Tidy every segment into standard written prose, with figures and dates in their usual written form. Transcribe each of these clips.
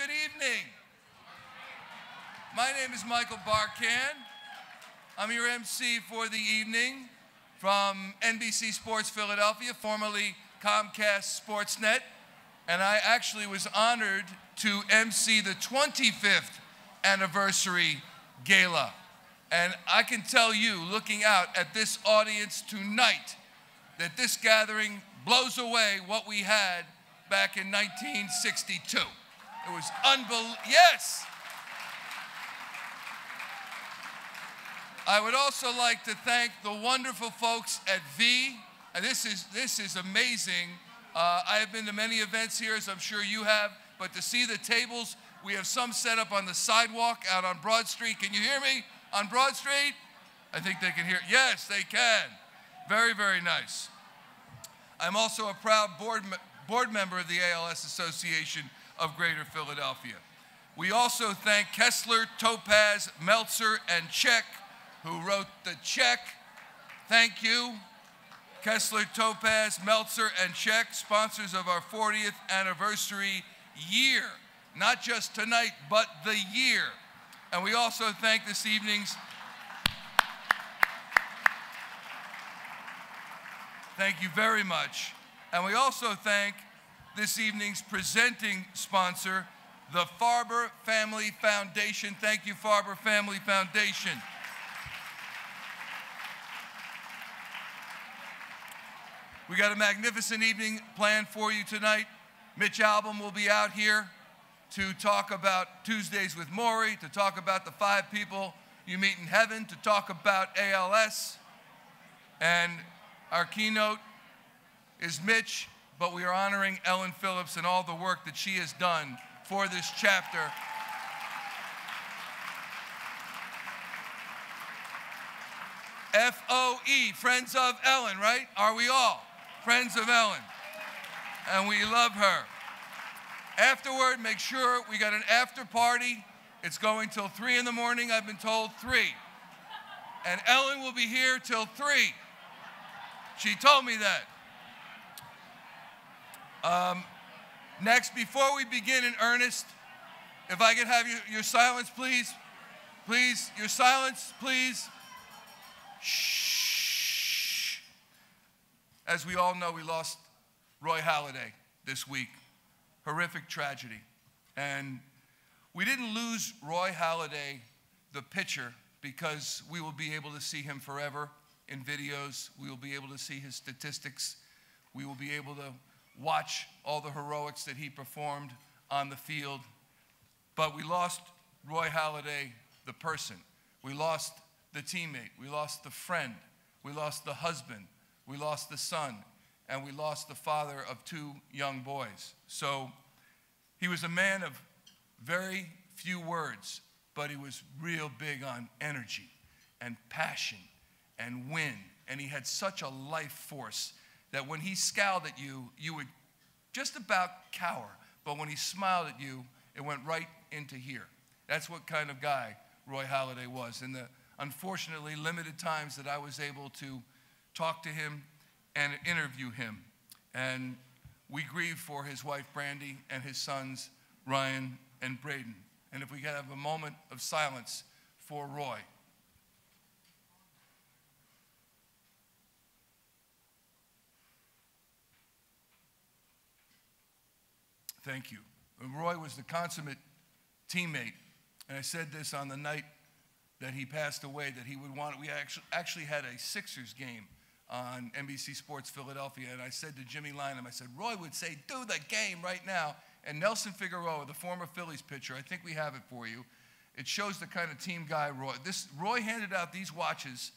good evening. My name is Michael Barkan. I'm your MC for the evening from NBC Sports Philadelphia, formerly Comcast Sportsnet. And I actually was honored to MC the 25th anniversary gala. And I can tell you, looking out at this audience tonight, that this gathering blows away what we had back in 1962. It was unbelievable. Yes! I would also like to thank the wonderful folks at V. And this is amazing. I have been to many events here, as I'm sure you have, but to see the tables, we have some set up on the sidewalk out on Broad Street. Can you hear me on Broad Street? I think they can hear. Yes, they can. Very, very nice. I'm also a proud board member of the ALS Association of Greater Philadelphia. We also thank Kessler, Topaz, Meltzer, and Check, who wrote the check. Thank you. Kessler, Topaz, Meltzer, and Check, sponsors of our 40th anniversary year. Not just tonight, but the year. And we also thank this evening's thank you very much. And we also thank this evening's presenting sponsor, the Farber Family Foundation. Thank you, Farber Family Foundation. We got a magnificent evening planned for you tonight. Mitch Albom will be out here to talk about Tuesdays with Maury, to talk about the 5 people you meet in heaven, to talk about ALS. And our keynote is Mitch, but we are honoring Ellen Phillips and all the work that she has done for this chapter. F-O-E, Friends of Ellen, right? Are we all? Friends of Ellen. And we love her. Afterward, make sure we got an after party. It's going till 3 in the morning, I've been told 3. And Ellen will be here till 3. She told me that. Next, before we begin in earnest, if I could have your silence, please. Please, your silence, please. Shh. As we all know, we lost Roy Halladay this week. Horrific tragedy. And we didn't lose Roy Halladay, the pitcher, because we will be able to see him forever in videos. We will be able to see his statistics. We will be able to watch all the heroics that he performed on the field. But we lost Roy Halladay, the person. We lost the teammate. We lost the friend. We lost the husband. We lost the son. And we lost the father of 2 young boys. So he was a man of very few words, but he was real big on energy and passion and win. And he had such a life force that when he scowled at you, you would just about cower. But when he smiled at you, it went right into here. That's what kind of guy Roy Halladay was. In the unfortunately limited times that I was able to talk to him and interview him. And we grieve for his wife, Brandy, and his sons, Ryan and Braden. And if we could have a moment of silence for Roy. Thank you. Roy was the consummate teammate. And I said this on the night that he passed away, that he would want, we actually had a Sixers game on NBC Sports Philadelphia, and I said to Jimmy Lynam, I said, Roy would say, do the game right now. And Nelson Figueroa, the former Phillies pitcher, I think we have it for you. It shows the kind of team guy Roy handed out these watches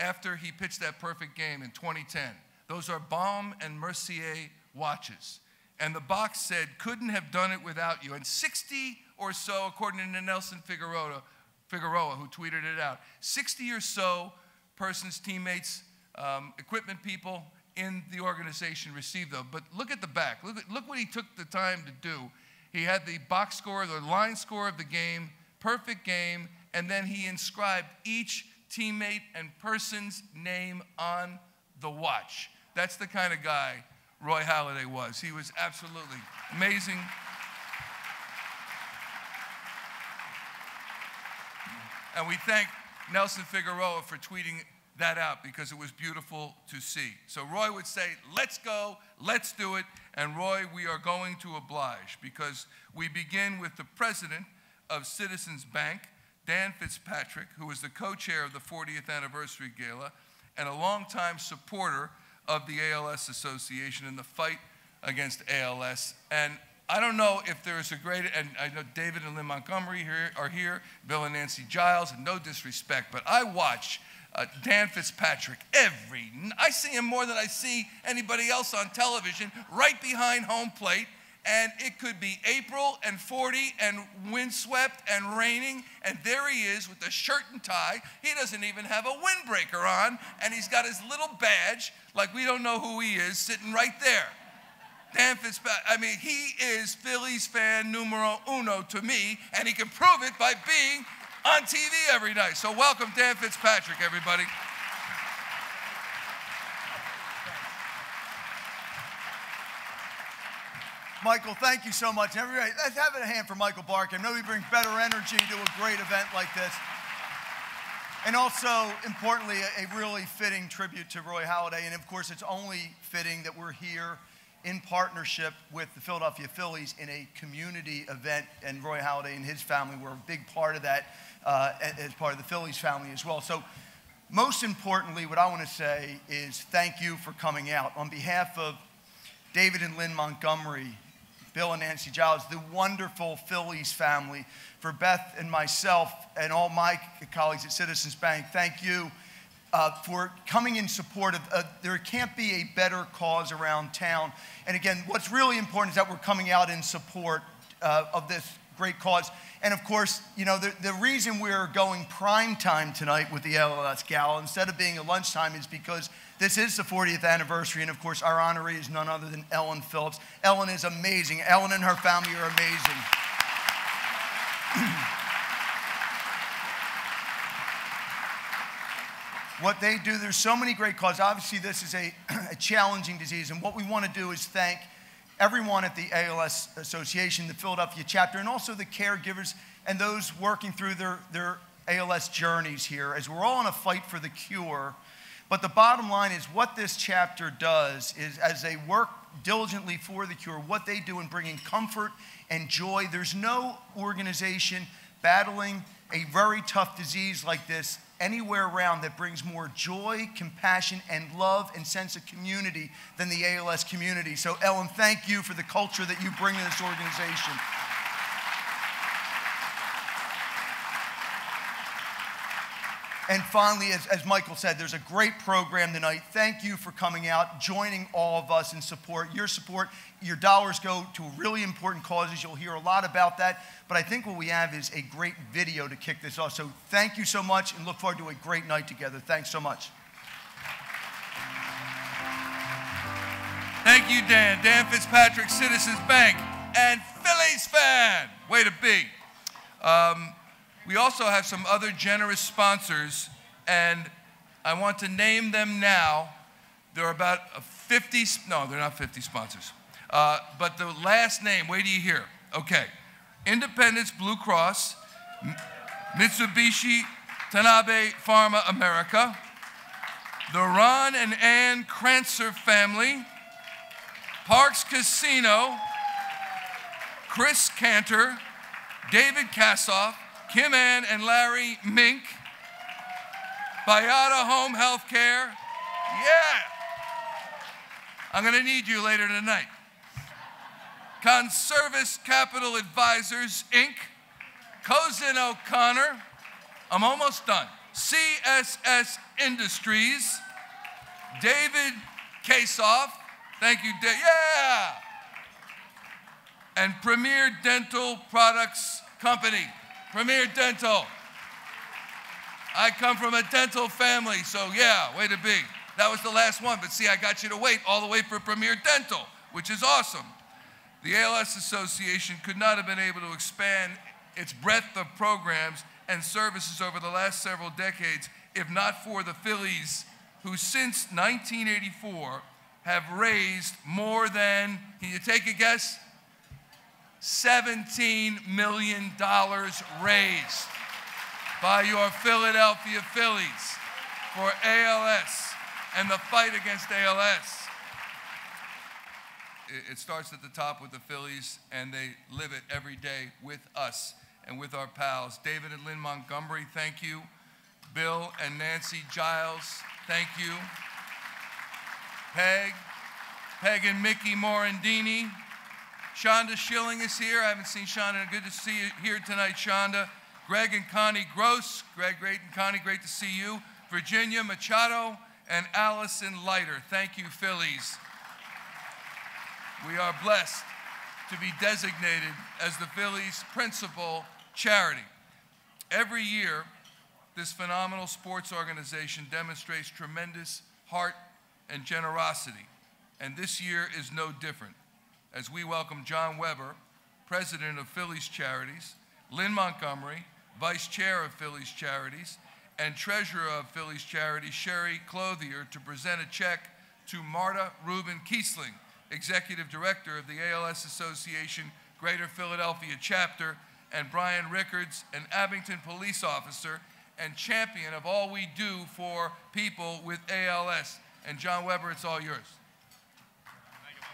after he pitched that perfect game in 2010. Those are Baum and Mercier watches. And the box said, couldn't have done it without you. And 60 or so, according to Nelson Figueroa, who tweeted it out, 60 or so persons, teammates, equipment people in the organization received them. But look at the back. Look what he took the time to do. He had the box score, the line score of the game, perfect game, and then he inscribed each teammate and person's name on the watch. That's the kind of guy Roy Halladay was. He was absolutely amazing. And we thank Nelson Figueroa for tweeting that out because it was beautiful to see. So Roy would say, let's go, let's do it. And Roy, we are going to oblige because we begin with the president of Citizens Bank, Dan Fitzpatrick, who is the co-chair of the 40th anniversary gala and a longtime supporter of the ALS Association in the fight against ALS. And I don't know if there is a greater, and I know David and Lynn Montgomery are here, Bill and Nancy Giles, and no disrespect, but I watch Dan Fitzpatrick I see him more than I see anybody else on television, right behind home plate, and it could be April and 40 and windswept and raining, and there he is with the shirt and tie. He doesn't even have a windbreaker on, and he's got his little badge, like we don't know who he is, sitting right there. Dan Fitzpatrick, I mean, he is Phillies fan numero uno to me, and he can prove it by being on TV every night. So welcome Dan Fitzpatrick, everybody. Michael, thank you so much. Everybody, let's have a hand for Michael Barker. I know he brings better energy to a great event like this. And also, importantly, a really fitting tribute to Roy Halladay. And of course, it's only fitting that we're here in partnership with the Philadelphia Phillies in a community event, and Roy Halladay and his family were a big part of that as part of the Phillies family as well. So most importantly, what I want to say is thank you for coming out. On behalf of David and Lynn Montgomery, Bill and Nancy Giles, the wonderful Phillies family, for Beth and myself and all my colleagues at Citizens Bank, thank you for coming in support of, there can't be a better cause around town. And again, what's really important is that we're coming out in support of this great cause. And of course, you know, the reason we're going prime time tonight with the ALS Gala instead of being a lunchtime is because this is the 40th anniversary, and of course, our honoree is none other than Ellen Phillips. Ellen is amazing. Ellen and her family are amazing. What they do, there's so many great causes. Obviously, this is a challenging disease, and what we want to do is thank everyone at the ALS Association, the Philadelphia chapter, and also the caregivers and those working through their ALS journeys here, as we're all in a fight for the cure. But the bottom line is what this chapter does is, as they work diligently for the cure, what they do in bringing comfort and joy. There's no organization battling a very tough disease like this anywhere around that brings more joy, compassion, and love and sense of community than the ALS community. So, Ellen, thank you for the culture that you bring to this organization. And finally, as Michael said, there's a great program tonight. Thank you for coming out, joining all of us in support. Your dollars go to really important causes. You'll hear a lot about that. But I think what we have is a great video to kick this off. So thank you so much, and look forward to a great night together. Thanks so much. Thank you, Dan. Dan Fitzpatrick, Citizens Bank, and Phillies fan. Way to be. We also have some other generous sponsors, and I want to name them now. There are about 50, no, they're not 50 sponsors. But the last name, wait till you hear. Okay. Independence Blue Cross, Mitsubishi Tanabe Pharma America, the Ron and Ann Krantzer family, Parks Casino, Chris Cantor, David Kassoff, Kim Ann and Larry Mink, Bayada Home Health Care, yeah! I'm gonna need you later tonight. Conservice Capital Advisors, Inc., Cozen O'Connor, I'm almost done. CSS Industries, David Kassoff, thank you, yeah! And Premier Dental Products Company. Premier Dental. I come from a dental family, so yeah, way to be. That was the last one, but see, I got you to wait all the way for Premier Dental, which is awesome. The ALS Association could not have been able to expand its breadth of programs and services over the last several decades if not for the Phillies, who since 1984 have raised more than, can you take a guess? $17 million raised. by your Philadelphia Phillies for ALS and the fight against ALS. It starts at the top with the Phillies, and they live it every day with us and with our pals. David and Lynn Montgomery, thank you. Bill and Nancy Giles, thank you. Peg and Mickey Morandini. Shonda Schilling is here. I haven't seen Shonda. Good to see you here tonight, Shonda. Greg and Connie Gross. Greg, great, and Connie, great to see you. Virginia Machado and Allison Leiter. Thank you, Phillies. We are blessed to be designated as the Phillies' principal charity. Every year, this phenomenal sports organization demonstrates tremendous heart and generosity, and this year is no different, as we welcome John Weber, President of Phillies Charities, Lynn Montgomery, Vice Chair of Phillies Charities, and Treasurer of Phillies Charities, Sherry Clothier, to present a check to Marta Rubin Kiesling, Executive Director of the ALS Association Greater Philadelphia Chapter, and Brian Rickards, an Abington police officer and champion of all we do for people with ALS. And John Weber, it's all yours. Thank you.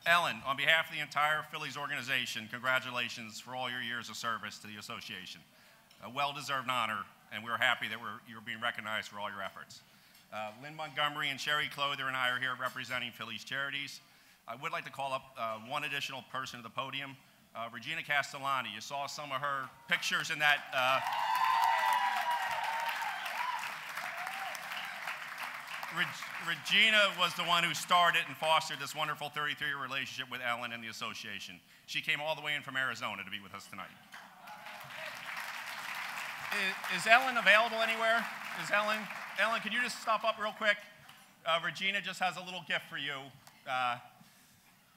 Ellen, on behalf of the entire Phillies organization, congratulations for all your years of service to the association. A well-deserved honor, and we're happy that you're being recognized for all your efforts. Lynn Montgomery and Sherry Clothier and I are here representing Phillies Charities. I would like to call up one additional person to the podium, Regina Castellani. You saw some of her pictures in that. Regina was the one who started and fostered this wonderful 33-year relationship with Ellen and the association. She came all the way in from Arizona to be with us tonight. Is Ellen available anywhere? Is Ellen? Ellen, can you just stop up real quick? Regina just has a little gift for you.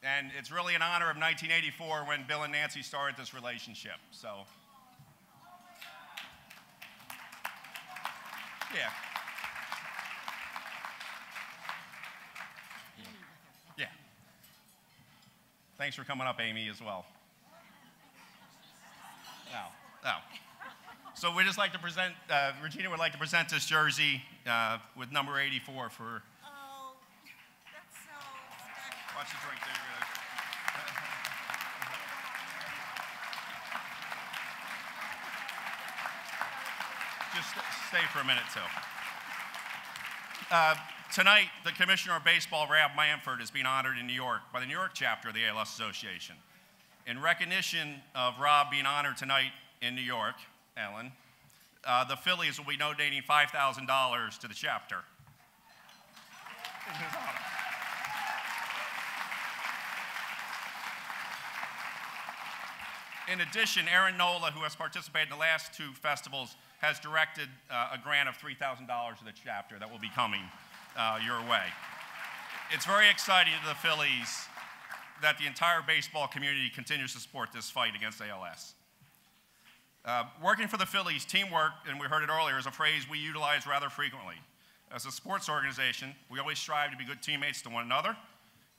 And it's really in honor of 1984 when Bill and Nancy started this relationship. So, yeah. Yeah. Thanks for coming up, Amy, as well. Now. So we'd just like to present, Regina would like to present this jersey with number 84 for... Oh, that's so special. Watch the drink there, guys. Just stay for a minute, too. Tonight, the Commissioner of Baseball, Rab Manford, is being honored in New York by the New York chapter of the ALS Association. In recognition of Rob being honored tonight in New York, Ellen, the Phillies will be donating $5,000 to the chapter. In his honor. In addition, Aaron Nola, who has participated in the last two festivals, has directed a grant of $3,000 to the chapter that will be coming your way. It's very exciting to the Phillies that the entire baseball community continues to support this fight against ALS. Working for the Phillies, teamwork, and we heard it earlier, is a phrase we utilize rather frequently. As a sports organization, we always strive to be good teammates to one another,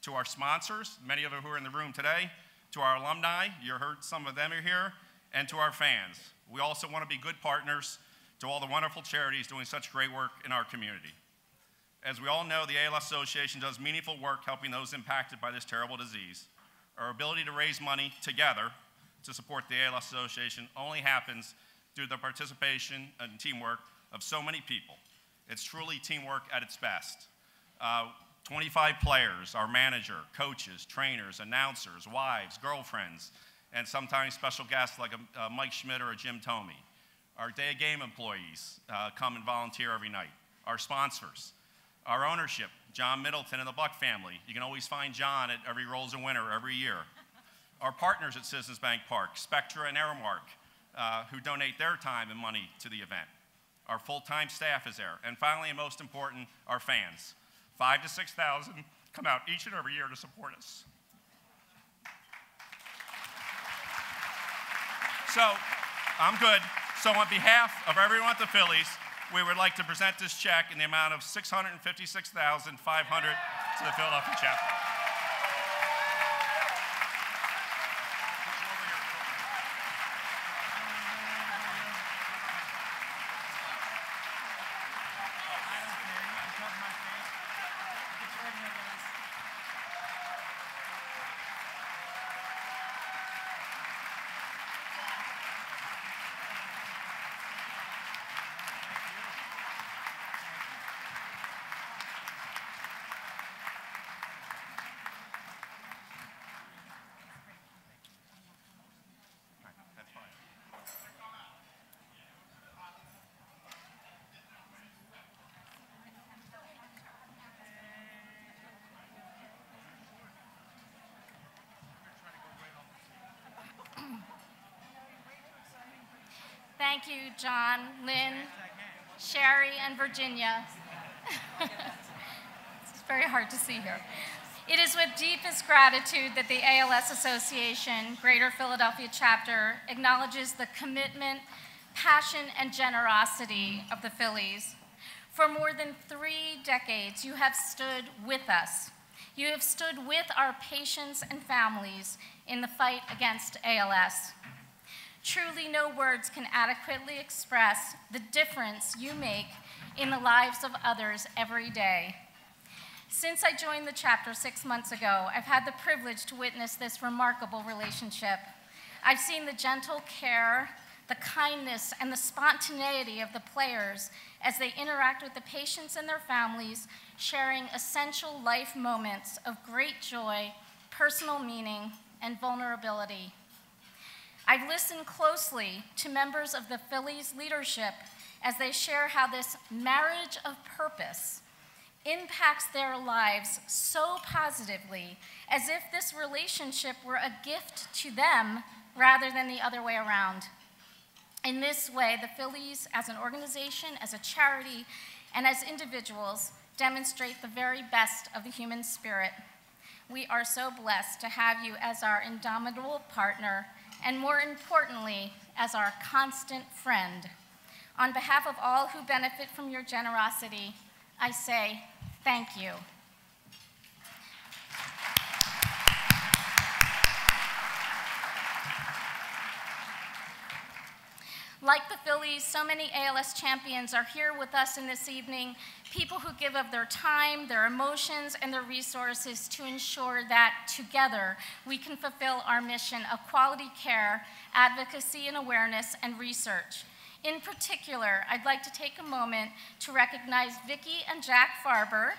to our sponsors, many of them who are in the room today, to our alumni, you heard some of them are here, and to our fans. We also want to be good partners to all the wonderful charities doing such great work in our community. As we all know, the ALS Association does meaningful work helping those impacted by this terrible disease. Our ability to raise money together to support the ALS Association only happens due to the participation and teamwork of so many people. It's truly teamwork at its best. 25 players, our manager, coaches, trainers, announcers, wives, girlfriends, and sometimes special guests like a Mike Schmidt or a Jim Tomey. Our day game employees come and volunteer every night. Our sponsors, our ownership, John Middleton and the Buck family. You can always find John at every Rolls and Winter every year. Our partners at Citizens Bank Park, Spectra and Aramark, who donate their time and money to the event. Our full-time staff is there. And finally, and most important, our fans. 5,000 to 6,000 come out each and every year to support us. So, I'm good. So on behalf of everyone at the Phillies, we would like to present this check in the amount of $656,500 to the Philadelphia chapter. Thank you, John, Lynn, Sherry, and Virginia. It's very hard to see here. It is with deepest gratitude that the ALS Association, Greater Philadelphia Chapter, acknowledges the commitment, passion, and generosity of the Phillies. For more than 3 decades, you have stood with us. You have stood with our patients and families in the fight against ALS. Truly, no words can adequately express the difference you make in the lives of others every day. Since I joined the chapter 6 months ago, I've had the privilege to witness this remarkable relationship. I've seen the gentle care, the kindness, and the spontaneity of the players as they interact with the patients and their families, sharing essential life moments of great joy, personal meaning, and vulnerability. I've listened closely to members of the Phillies leadership as they share how this marriage of purpose impacts their lives so positively, as if this relationship were a gift to them rather than the other way around. In this way, the Phillies, as an organization, as a charity, and as individuals, demonstrate the very best of the human spirit. We are so blessed to have you as our indomitable partner, and more importantly, as our constant friend. On behalf of all who benefit from your generosity, I say thank you. Like the Phillies, so many ALS champions are here with us in this evening, people who give of their time, their emotions, and their resources to ensure that together we can fulfill our mission of quality care, advocacy and awareness, and research. In particular, I'd like to take a moment to recognize Vicki and Jack Farber,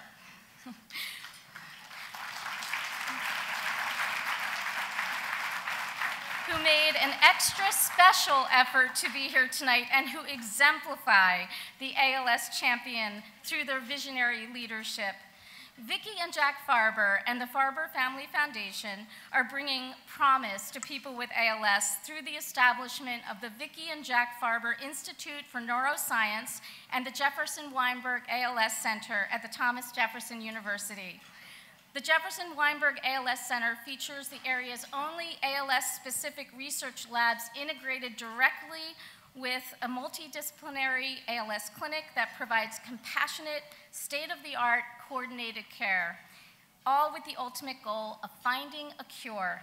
who made an extra special effort to be here tonight and who exemplify the ALS champion through their visionary leadership. Vicki and Jack Farber and the Farber Family Foundation are bringing promise to people with ALS through the establishment of the Vicki and Jack Farber Institute for Neuroscience and the Jefferson Weinberg ALS Center at the Thomas Jefferson University. The Jefferson Weinberg ALS Center features the area's only ALS-specific research labs integrated directly with a multidisciplinary ALS clinic that provides compassionate, state-of-the-art coordinated care, all with the ultimate goal of finding a cure.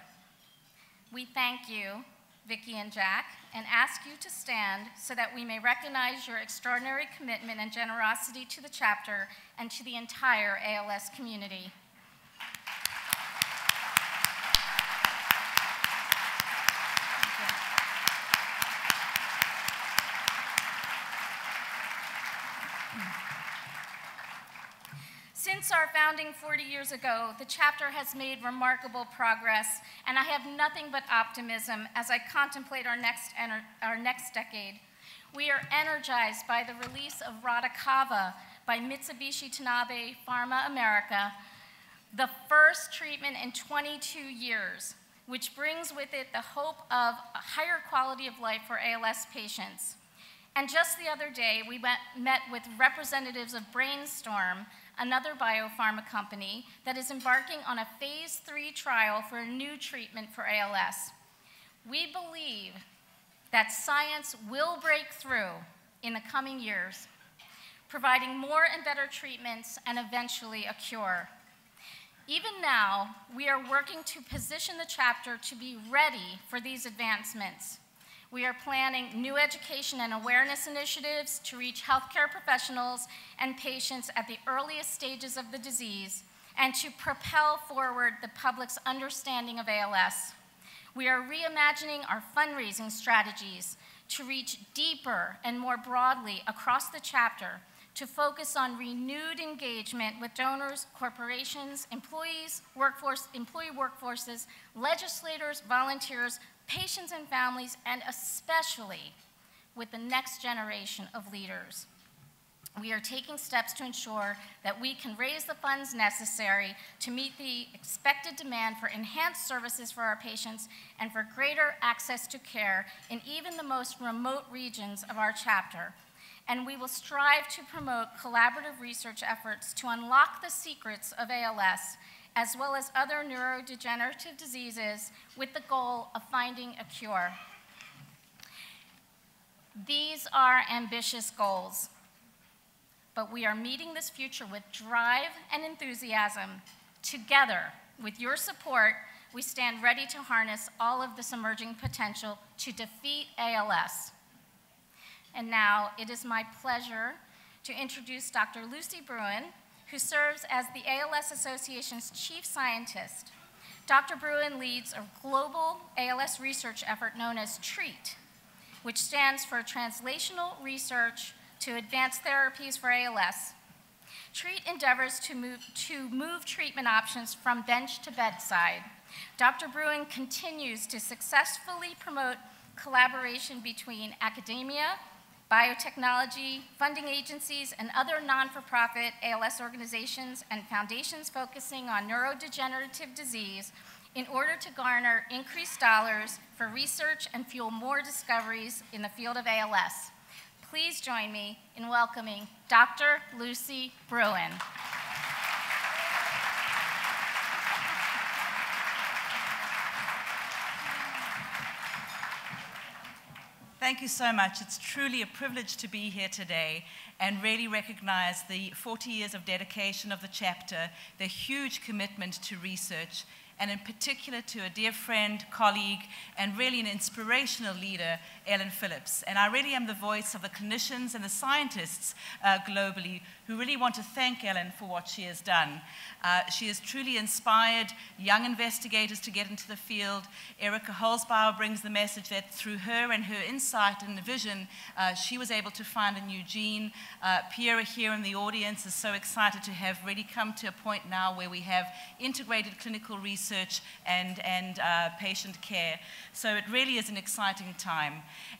We thank you, Vicki and Jack, and ask you to stand so that we may recognize your extraordinary commitment and generosity to the chapter and to the entire ALS community. Since our founding 40 years ago, the chapter has made remarkable progress, and I have nothing but optimism as I contemplate our next decade. We are energized by the release of Radicava by Mitsubishi Tanabe Pharma America, the first treatment in 22 years, which brings with it the hope of a higher quality of life for ALS patients. And just the other day, we met with representatives of Brainstorm, another biopharma company that is embarking on a phase 3 trial for a new treatment for ALS. We believe that science will break through in the coming years, providing more and better treatments, and eventually a cure. Even now, we are working to position the chapter to be ready for these advancements. We are planning new education and awareness initiatives to reach healthcare professionals and patients at the earliest stages of the disease and to propel forward the public's understanding of ALS. We are reimagining our fundraising strategies to reach deeper and more broadly across the chapter, to focus on renewed engagement with donors, corporations, employee workforces, legislators, volunteers, patients and families, and especially with the next generation of leaders. We are taking steps to ensure that we can raise the funds necessary to meet the expected demand for enhanced services for our patients and for greater access to care in even the most remote regions of our chapter. And we will strive to promote collaborative research efforts to unlock the secrets of ALS, as well as other neurodegenerative diseases, with the goal of finding a cure. These are ambitious goals, but we are meeting this future with drive and enthusiasm. Together, with your support, we stand ready to harness all of this emerging potential to defeat ALS. And now it is my pleasure to introduce Dr. Lucy Bruin, who serves as the ALS Association's chief scientist. Dr. Bruin leads a global ALS research effort known as TREAT, which stands for Translational Research to Advance Therapies for ALS. TREAT endeavors to move treatment options from bench to bedside. Dr. Bruin continues to successfully promote collaboration between academia, biotechnology, funding agencies, and other non-for-profit ALS organizations and foundations focusing on neurodegenerative disease in order to garner increased dollars for research and fuel more discoveries in the field of ALS. Please join me in welcoming Dr. Lucy Bruin. Thank you so much. It's truly a privilege to be here today and really recognize the 40 years of dedication of the chapter, the huge commitment to research, and in particular to a dear friend, colleague, and really an inspirational leader, Ellen Phillips. And I really am the voice of the clinicians and the scientists globally who really want to thank Ellen for what she has done. She has truly inspired young investigators to get into the field. Erica Holzbauer brings the message that through her and her insight and vision, she was able to find a new gene. Pierre here in the audience is so excited to have really come to a point now where we have integrated clinical research and patient care. So it really is an exciting time.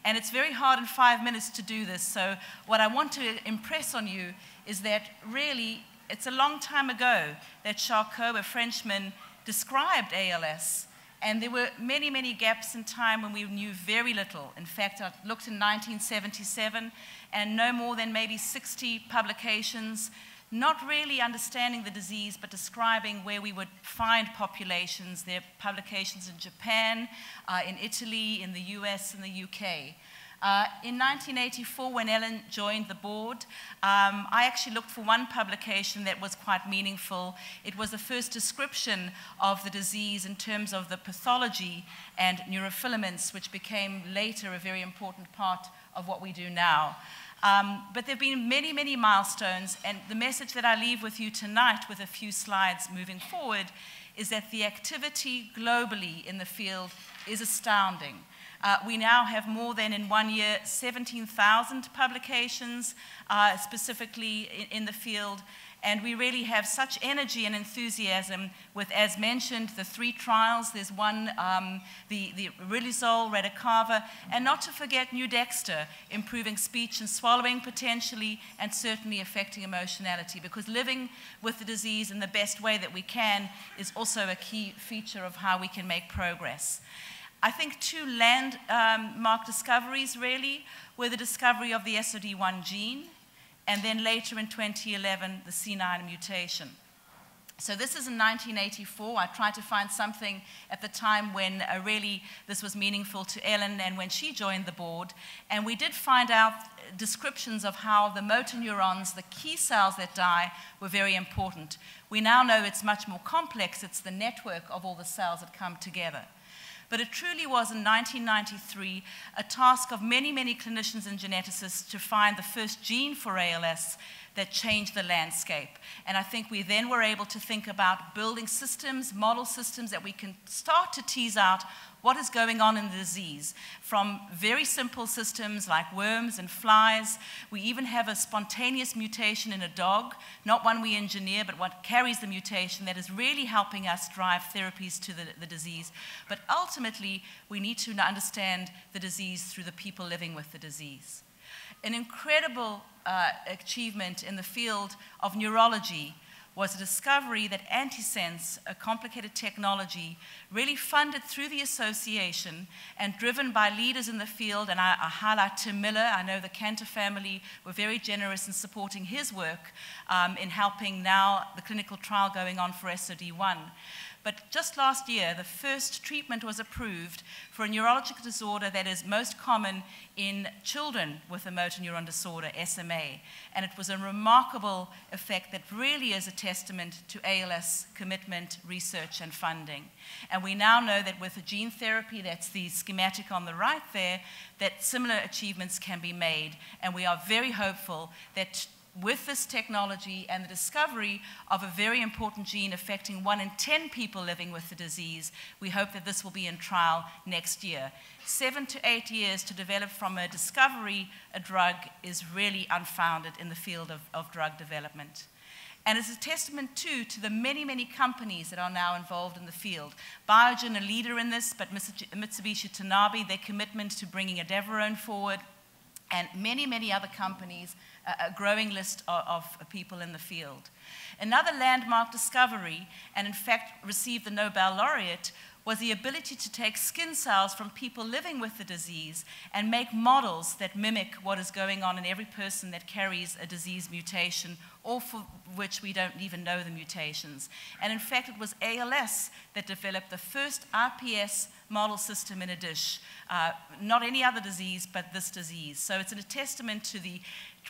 And it's very hard in 5 minutes to do this. So what I want to impress on you is that really it's a long time ago that Charcot, a Frenchman, described ALS. And there were many, many gaps in time when we knew very little. In fact, I looked in 1977 and no more than maybe 60 publications, not really understanding the disease, but describing where we would find populations. There are publications in Japan, in Italy, in the US, and the UK. In 1984, when Ellen joined the board, I actually looked for one publication that was quite meaningful. It was the first description of the disease in terms of the pathology and neurofilaments, which became later a very important part of what we do now. But there have been many, many milestones, and the message that I leave with you tonight with a few slides moving forward is that the activity globally in the field is astounding. We now have more than, in 1 year, 17,000 publications specifically in the field. And we really have such energy and enthusiasm with, as mentioned, the 3 trials. There's one, the riluzole, Radicava, and not to forget Nudexta, improving speech and swallowing potentially, and certainly affecting emotionality, because living with the disease in the best way that we can is also a key feature of how we can make progress. I think 2 landmark discoveries really were the discovery of the SOD1 gene, and then later in 2011, the C9 mutation. So this is in 1984. I tried to find something at the time when really this was meaningful to Ellen and when she joined the board. And we did find out descriptions of how the motor neurons, the key cells that die, were very important. We now know it's much more complex. It's the network of all the cells that come together. But it truly was in 1993 a task of many, many clinicians and geneticists to find the first gene for ALS that changed the landscape. And I think we then were able to think about building systems, model systems that we can start to tease out what is going on in the disease, from very simple systems like worms and flies. We even have a spontaneous mutation in a dog, not one we engineer, but what carries the mutation that is really helping us drive therapies to the disease. But ultimately, we need to understand the disease through the people living with the disease. An incredible achievement in the field of neurology was a discovery that antisense, a complicated technology, really funded through the association and driven by leaders in the field, and I highlight Tim Miller. I know the Cantor family were very generous in supporting his work in helping now the clinical trial going on for SOD1. But just last year, the first treatment was approved for a neurological disorder that is most common in children with a motor neuron disorder, SMA. And it was a remarkable effect that really is a testament to ALS commitment, research, and funding. And we now know that with a gene therapy, that's the schematic on the right there, that similar achievements can be made. And we are very hopeful that with this technology and the discovery of a very important gene affecting 1 in 10 people living with the disease, we hope that this will be in trial next year. 7 to 8 years to develop from a discovery a drug is really unfounded in the field of drug development. And it's a testament, too, to the many, many companies that are now involved in the field. Biogen, a leader in this, but Mitsubishi Tanabe, their commitment to bringing edaravone forward, and many, many other companies, a growing list of people in the field. Another landmark discovery, and in fact received the Nobel laureate, was the ability to take skin cells from people living with the disease and make models that mimic what is going on in every person that carries a disease mutation, or for which we don't even know the mutations. And in fact, it was ALS that developed the first RPS model system in a dish. Not any other disease, but this disease. So it's a testament to the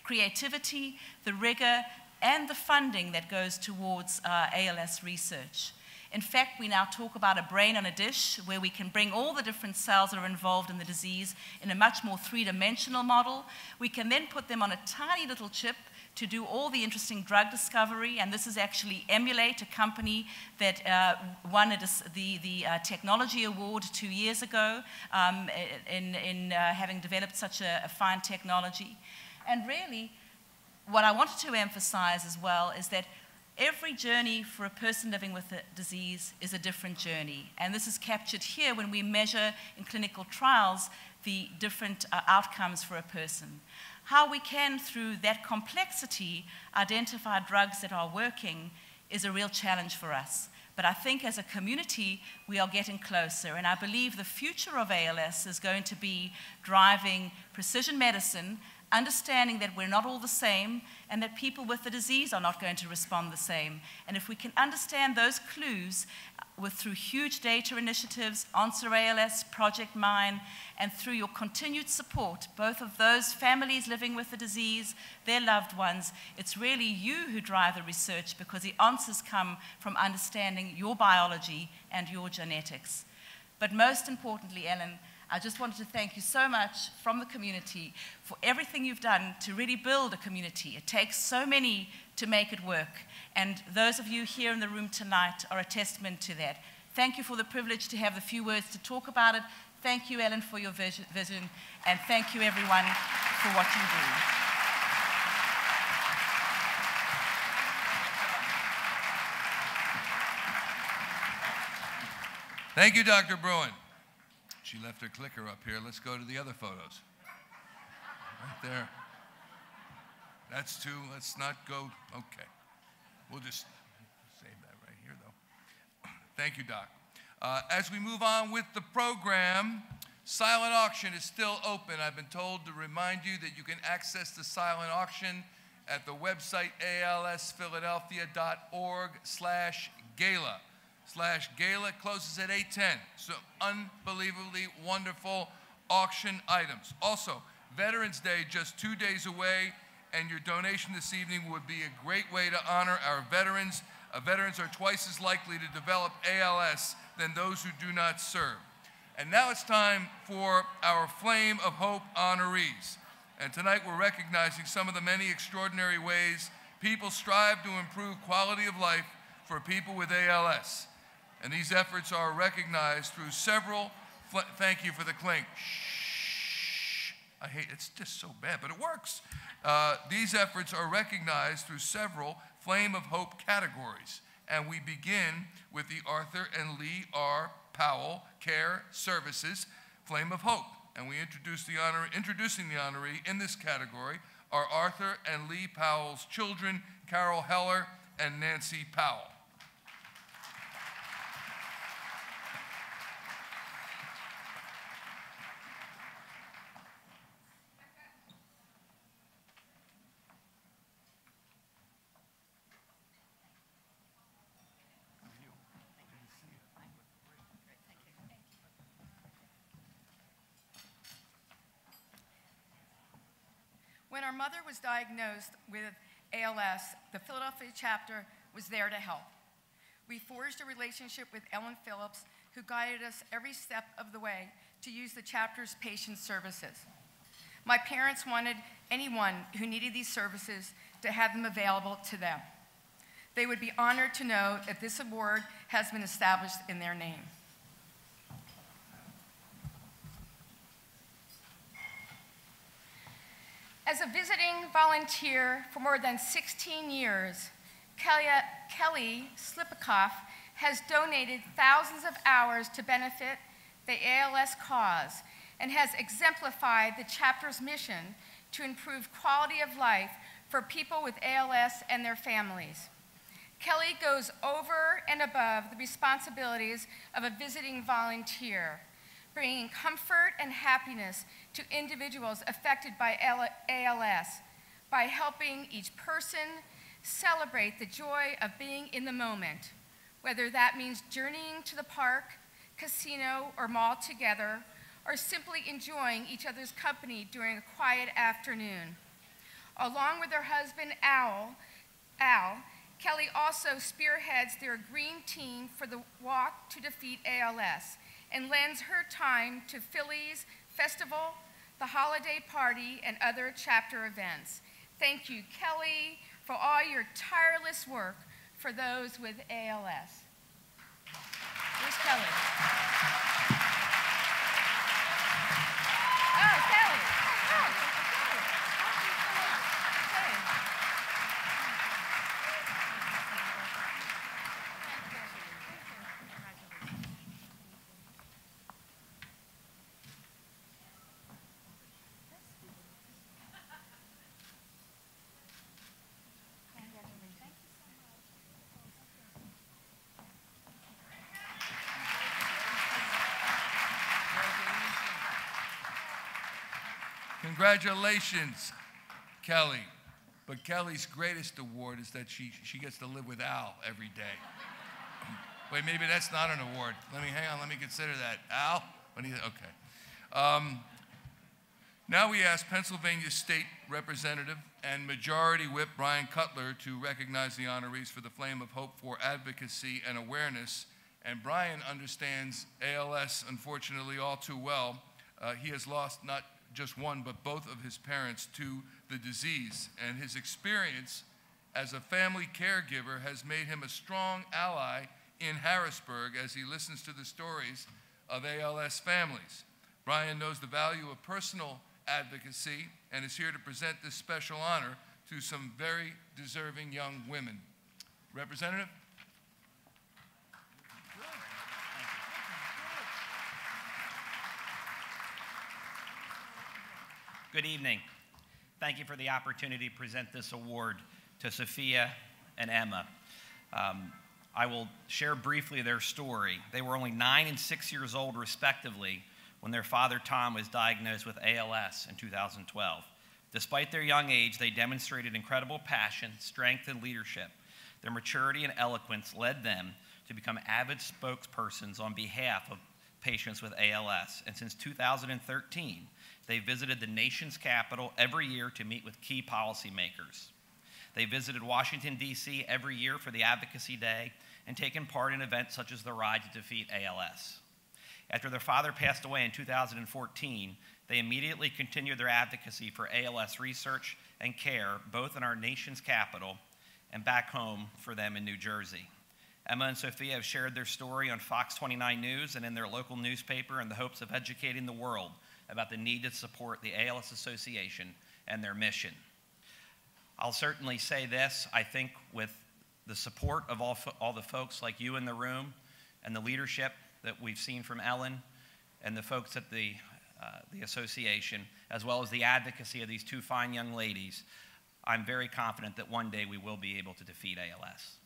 creativity, the rigor, and the funding that goes towards ALS research. In fact, we now talk about a brain on a dish where we can bring all the different cells that are involved in the disease in a much more three-dimensional model. We can then put them on a tiny little chip to do all the interesting drug discovery, and this is actually Emulate, a company that won the technology award 2 years ago in having developed such a fine technology. And really, what I wanted to emphasize as well is that every journey for a person living with a disease is a different journey. And this is captured here when we measure in clinical trials the different outcomes for a person. How we can, through that complexity, identify drugs that are working is a real challenge for us. But I think as a community, we are getting closer. And I believe the future of ALS is going to be driving precision medicine, understanding that we're not all the same and that people with the disease are not going to respond the same. And if we can understand those clues through huge data initiatives, Answer ALS, Project Mine, and through your continued support, both of those families living with the disease, their loved ones, it's really you who drive the research because the answers come from understanding your biology and your genetics. But most importantly, Ellen, I just wanted to thank you so much from the community for everything you've done to really build a community. It takes so many to make it work. And those of you here in the room tonight are a testament to that. Thank you for the privilege to have the few words to talk about it. Thank you, Ellen, for your vision. And thank you, everyone, for what you do. Thank you, Dr. Bruin. She left her clicker up here. Let's go to the other photos. Right there. That's two. Let's not go. Okay. We'll just save that right here, though. Thank you, Doc. As we move on with the program, silent auction is still open. I've been told to remind you that you can access the silent auction at the website alsphiladelphia.org/gala. /Gala closes at 8:10. So unbelievably wonderful auction items. Also, Veterans Day just 2 days away, and your donation this evening would be a great way to honor our veterans. Veterans are twice as likely to develop ALS than those who do not serve. And now it's time for our Flame of Hope honorees. And tonight we're recognizing some of the many extraordinary ways people strive to improve quality of life for people with ALS. And these efforts are recognized through several, thank you for the clink. Shh, I hate, it's just so bad, but it works. These efforts are recognized through several Flame of Hope categories. And we begin with the Arthur and Lee R. Powell Care Services Flame of Hope. And we introducing the honoree in this category are Arthur and Lee Powell's children, Carol Heller and Nancy Powell. When our mother was diagnosed with ALS, the Philadelphia chapter was there to help. We forged a relationship with Ellen Phillips, who guided us every step of the way to use the chapter's patient services. My parents wanted anyone who needed these services to have them available to them. They would be honored to know that this award has been established in their name. As a visiting volunteer for more than 16 years, Kelly Slipikoff has donated thousands of hours to benefit the ALS cause and has exemplified the chapter's mission to improve quality of life for people with ALS and their families. Kelly goes over and above the responsibilities of a visiting volunteer, bringing comfort and happiness to individuals affected by ALS by helping each person celebrate the joy of being in the moment, whether that means journeying to the park, casino, or mall together, or simply enjoying each other's company during a quiet afternoon. Along with her husband, Al, Kelly also spearheads their green team for the Walk to Defeat ALS, and lends her time to Philly's Festival, the holiday party, and other chapter events. Thank you, Kelly, for all your tireless work for those with ALS. Where's Kelly? Oh, Kelly. Oh, Congratulations, Kelly. But Kelly's greatest award is that she gets to live with Al every day. Wait, maybe that's not an award. Hang on, let me consider that. Al? Okay. Now we ask Pennsylvania State Representative and Majority Whip Brian Cutler to recognize the honorees for the Flame of Hope for advocacy and awareness. And Brian understands ALS, unfortunately, all too well. He has lost not just one, but both of his parents to the disease. And his experience as a family caregiver has made him a strong ally in Harrisburg as he listens to the stories of ALS families. Brian knows the value of personal advocacy and is here to present this special honor to some very deserving young women. Representative? Good evening. Thank you for the opportunity to present this award to Sophia and Emma. I will share briefly their story. They were only 9 and 6 years old, respectively, when their father, Tom, was diagnosed with ALS in 2012. Despite their young age, they demonstrated incredible passion, strength, and leadership. Their maturity and eloquence led them to become avid spokespersons on behalf of patients with ALS. And since 2013, they visited the nation's capital every year to meet with key policymakers. They visited Washington, D.C. every year for the Advocacy Day and taken part in events such as the Ride to Defeat ALS. After their father passed away in 2014, they immediately continued their advocacy for ALS research and care, both in our nation's capital and back home for them in New Jersey. Emma and Sophia have shared their story on Fox 29 News and in their local newspaper in the hopes of educating the world about the need to support the ALS Association and their mission. I'll certainly say this, I think with the support of all the folks like you in the room and the leadership that we've seen from Ellen and the folks at the association, as well as the advocacy of these two fine young ladies, I'm very confident that one day we will be able to defeat ALS.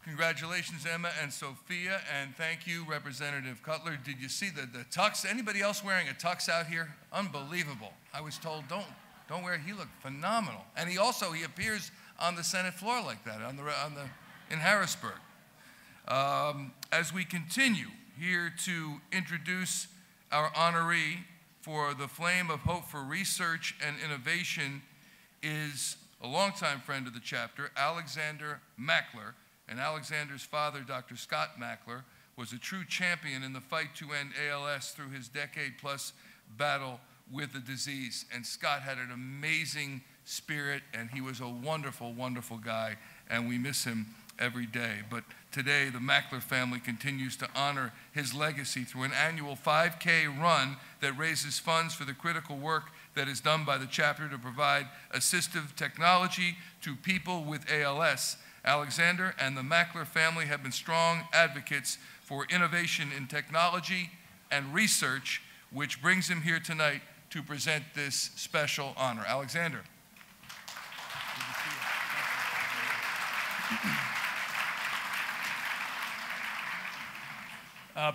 Congratulations, Emma and Sophia, and thank you, Representative Cutler. Did you see the tux? Anybody else wearing a tux out here? Unbelievable. I was told don't wear it. He looked phenomenal, and he appears on the Senate floor like that in Harrisburg. As we continue here to introduce our honoree for the Flame of Hope for Research and Innovation is a longtime friend of the chapter, Alexander Mackler. And Alexander's father, Dr. Scott Mackler, was a true champion in the fight to end ALS through his decade-plus battle with the disease. And Scott had an amazing spirit, and he was a wonderful, wonderful guy, and we miss him every day. But today, the Mackler family continues to honor his legacy through an annual 5K run that raises funds for the critical work that is done by the chapter to provide assistive technology to people with ALS. Alexander and the Mackler family have been strong advocates for innovation in technology and research, which brings him here tonight to present this special honor. Alexander.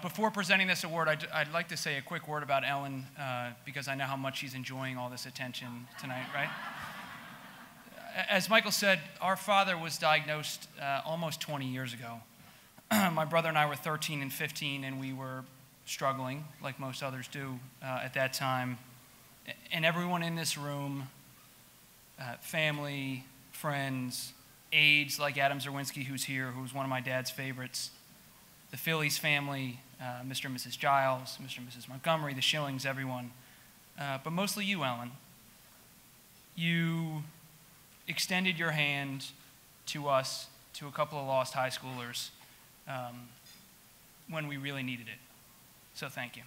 Before presenting this award, I'd like to say a quick word about Ellen, because I know how much she's enjoying all this attention tonight, right? As Michael said, our father was diagnosed almost 20 years ago. My brother and I were 13 and 15, and we were struggling, like most others do at that time. And everyone in this room, family, friends, aides like Adam Zerwinski, who's here, who's one of my dad's favorites, the Phillies family, Mr. and Mrs. Giles, Mr. and Mrs. Montgomery, the Schillings, everyone. But mostly you, Ellen. You extended your hand to us, to a couple of lost high schoolers, when we really needed it. So thank you.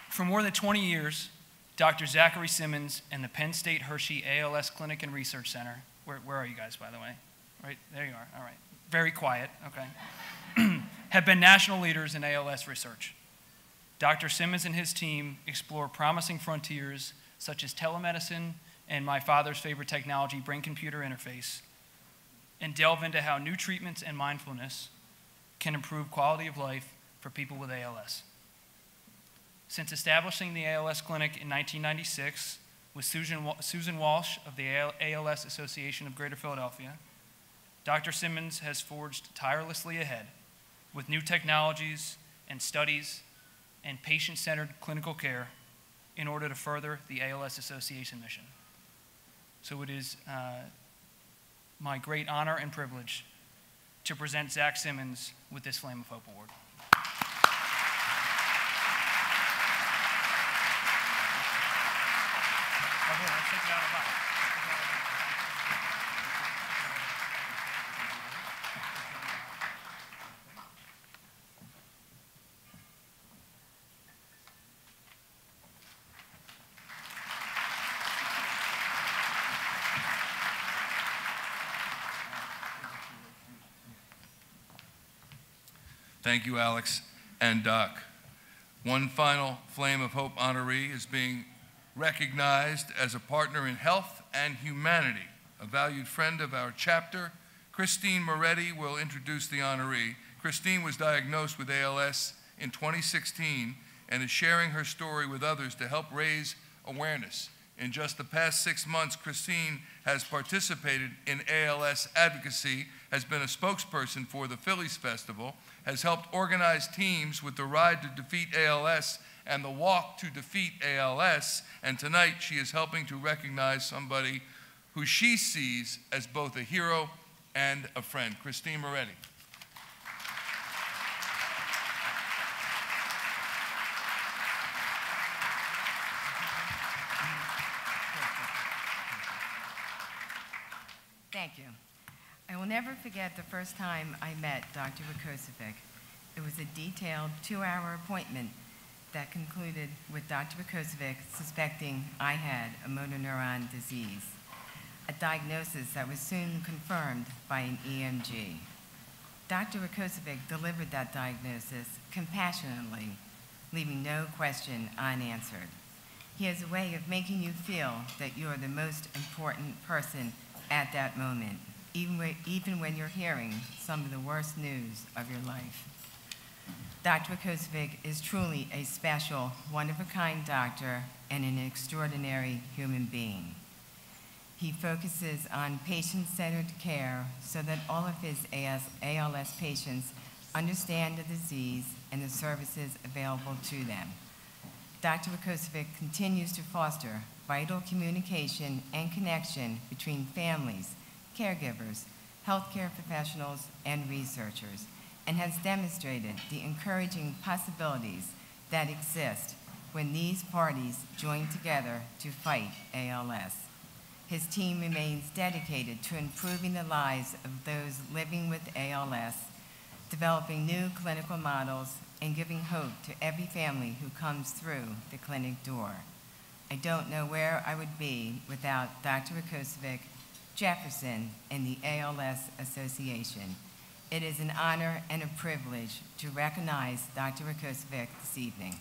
For more than 20 years, Dr. Zachary Simmons and the Penn State Hershey ALS Clinic and Research Center, where are you guys, by the way? Right, there you are, all right. Very quiet, okay. Have been national leaders in ALS research. Dr. Simmons and his team explore promising frontiers such as telemedicine and my father's favorite technology, brain-computer interface, and delve into how new treatments and mindfulness can improve quality of life for people with ALS. Since establishing the ALS Clinic in 1996 with Susan Walsh of the ALS Association of Greater Philadelphia, Dr. Simmons has forged tirelessly ahead with new technologies and studies and patient-centered clinical care in order to further the ALS Association mission. So it is my great honor and privilege to present Zach Simmons with this Flame of Hope Award. Thank you, Alex and Doc. One final Flame of Hope honoree is being recognized as a partner in health and humanity. A valued friend of our chapter, Christine Moretti, will introduce the honoree. Christine was diagnosed with ALS in 2016 and is sharing her story with others to help raise awareness. In just the past 6 months, Christine has participated in ALS advocacy, has been a spokesperson for the Phillies Festival, has helped organize teams with the Ride to Defeat ALS and the Walk to Defeat ALS, and tonight she is helping to recognize somebody who she sees as both a hero and a friend. Christine Moretti. Thank you. I will never forget the first time I met Dr. Rakocevic. It was a detailed 2-hour appointment that concluded with Dr. Rakocevic suspecting I had a motor neuron disease, a diagnosis that was soon confirmed by an EMG. Dr. Rakocevic delivered that diagnosis compassionately, leaving no question unanswered. He has a way of making you feel that you are the most important person at that moment, even when you're hearing some of the worst news of your life. Dr. Rakocevic is truly a special, one-of-a-kind doctor and an extraordinary human being. He focuses on patient-centered care so that all of his ALS patients understand the disease and the services available to them. Dr. Rakocevic continues to foster vital communication and connection between families, caregivers, healthcare professionals, and researchers, and has demonstrated the encouraging possibilities that exist when these parties join together to fight ALS. His team remains dedicated to improving the lives of those living with ALS, developing new clinical models, and giving hope to every family who comes through the clinic door. I don't know where I would be without Dr. Rakocevic, Jefferson, and the ALS Association. It is an honor and a privilege to recognize Dr. Rakocevic this evening.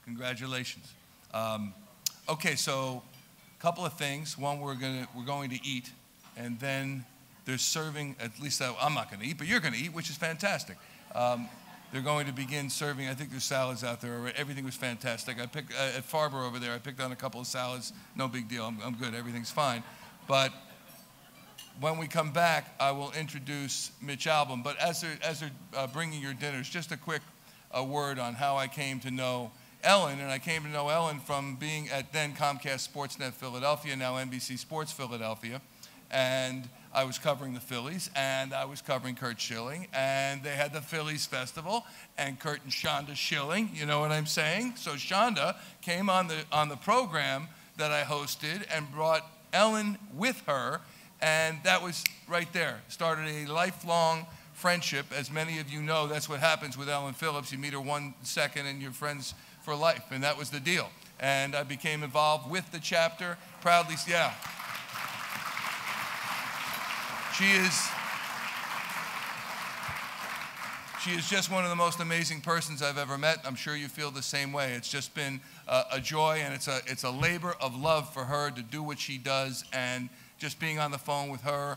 Congratulations. Okay, so a couple of things. One, we're going to eat, and then they're serving, at least I'm not going to eat, but you're going to eat, which is fantastic. They're going to begin serving, I think there's salads out there already. Everything was fantastic. I picked, at Farber over there, I picked on a couple of salads. No big deal, I'm good, everything's fine. But when we come back, I will introduce Mitch Albom. But as they're bringing your dinners, just a quick word on how I came to know Ellen, and I came to know Ellen from being at then Comcast Sportsnet Philadelphia, now NBC Sports Philadelphia, and I was covering the Phillies, and I was covering Curt Schilling, and they had the Phillies Festival, and Curt and Shonda Schilling, you know what I'm saying? So Shonda came on the program that I hosted and brought Ellen with her, and that was right there. Started a lifelong friendship. As many of you know, that's what happens with Ellen Phillips. You meet her 1 second and you're friends for life, and that was the deal. And I became involved with the chapter, proudly, yeah. She is just one of the most amazing persons I've ever met. I'm sure you feel the same way. It's just been a joy, and it's a labor of love for her to do what she does, and just being on the phone with her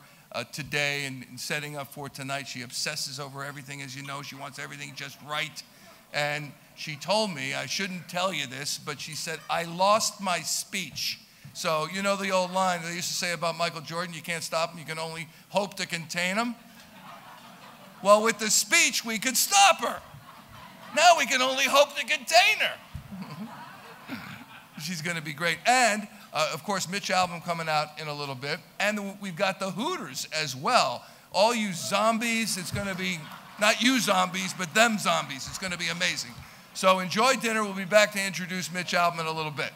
today and setting up for tonight. She obsesses over everything, as you know. She wants everything just right. And she told me, I shouldn't tell you this, but she said, I lost my speech. So you know the old line they used to say about Michael Jordan, you can't stop him, you can only hope to contain him. Well, with the speech, we could stop her. Now we can only hope to contain her. She's going to be great. And, of course, Mitch album coming out in a little bit. And we've got the Hooters as well. All you zombies, it's going to be, not you zombies, but them zombies. It's going to be amazing. So enjoy dinner. We'll be back to introduce Mitch album in a little bit.